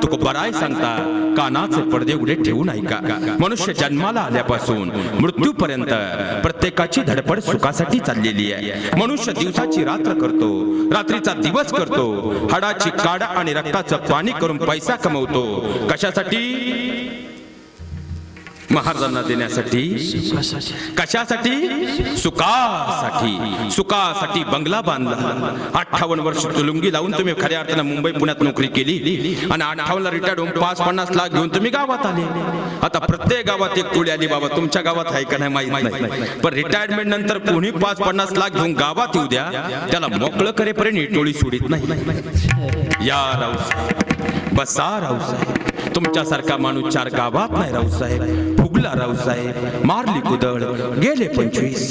तुक बराय सांगता कानाचे पडदे उघडे ठेवून ऐका। मनुष्य जन्माला आल्यापासून मृत्यूपर्यंत प्रत्येकाची धडपड सुखासाठी चाललेली आहे। मनुष्य दिवसाची रात्र करतो, रात्रीचा दिवस करतो, हाडाची काडा आणि रक्ताचं पाणी करून पैसा कमवतो। कशासाठी? महाराजांना देण्यासाठी। कशासाठी? सुखासाठी। सुखासाठी बंगला बांधला। 58 वर्ष तुलुंगी लावून तुम्ही खऱ्या अर्थाने मुंबई पुण्यात नोकरी केली आणि 58 ला रिटायर्ड होऊन 5-50 लाख घेऊन तुम्ही गावात आले। आता प्रत्येक गावात एक टोळी आली बाबा, तुमच्या गावात आहे का नाही माहित नाही, पण रिटायरमेंट नंतर कोणी 5-50 लाख घेऊन गावात येऊ द्या, त्याला मोकळं करेपर्यंत ही टोळी सोडित नाही। या रावसाहेब, बसा रावसाहेब, तुमच्यासारखा माणूस 4 गावात नाही रावसाहेब। फुगला रावसाहेब, मारली कुदळ, गेले 25।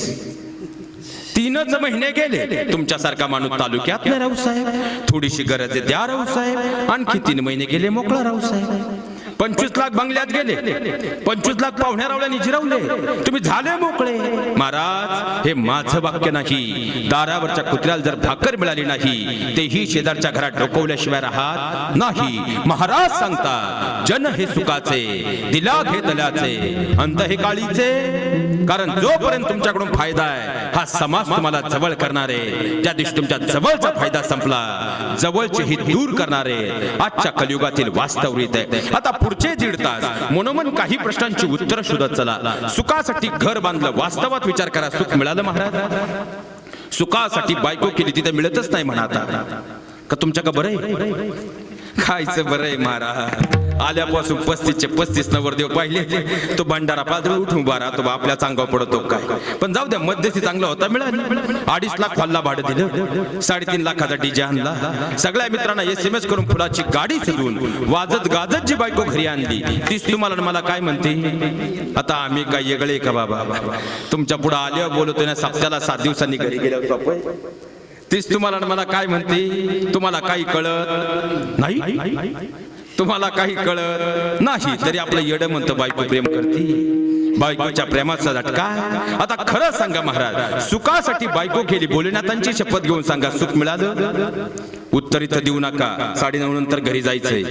3च महिने गेले, तुमच्यासारखा माणूस तालुक्यात नाही रावसाहेब। थोडीशी गरज आहे द्या रावसाहेब, आणखी 3 महिने गेले, मोकळा रावसाहेब। 25 लाख बंगल्यात गेले, 25 लाख पाहुण्या रावल्याने जिरवले, तुम्ही झाले मोकळे। महाराज, हे माझं वाक्य नाही। दारावरच्या कुत्र्याला जर भाकर मिळाली नाही, तेही शेजारच्या घरात डोकवल्याशिवाय राहत नाही। महाराज सांगता, जन हे सुखाचे, दिला घेतल्याचे, अंत हे काळीचे। कारण जोपर्यंत तुमच्याकडून फायदा आहे, हा समाज तुम्हाला जवळ करणारे, त्या दिवशी तुमच्या जवळचा फायदा संपला, जवळचे ही दूर करणारे आजच्या कलियुगातील वास्तविक आहे। आता पुढचे 1.5 तास मनोमन काही प्रश्नांची उत्तर शोधत चला। सुखासाठी घर बांधलं, वास्तवात विचार करा, सुख मिळालं महाराज? सुखासाठी बायको केली, तिथे मिळतच नाही म्हणा। आता का तुमच्या का बरं आहे? खायचं बरं आहे महाराज। आल्यापासून 35 नवरदेव पाहिले, तो भंडारा पादळ उठून बारा, तो आपल्या चांगला पडतो काय? पण जाऊ द्या, मध्यस्थी चांगला होता, मिळाली। 2.5 लाख फल्ला भाडं दिलं, 3.5 लाखाचा डीजे आणला, सगळ्या मित्रांना SMS करून फुलाची गाडी सजवून वाजत गाजत जी बायको घरी आणली, तीच तुम्हाला मला काय म्हणते? आता आम्ही काय येगळे का बाबा? तुमच्या पुढे आल्यावर बोलतोय ना, सप्त्याला 7 दिवसांनी घरी गेल्यावर तीच तुम्हाला मला काय म्हणते? तुम्हाला काही कळत नाही, तुम्हाला काही कळत नाही, तरी आपलं येडं म्हणतं बायको प्रेम करते। बायकोच्या प्रेमाचा झटका। आता खरं सांगा महाराज, सुखासाठी बायको केली, भोलेनाथांची शपथ घेऊन सांगा, सुख मिळालं? उत्तर इथं देऊ नका, 9:30 नंतर घरी जायचंय।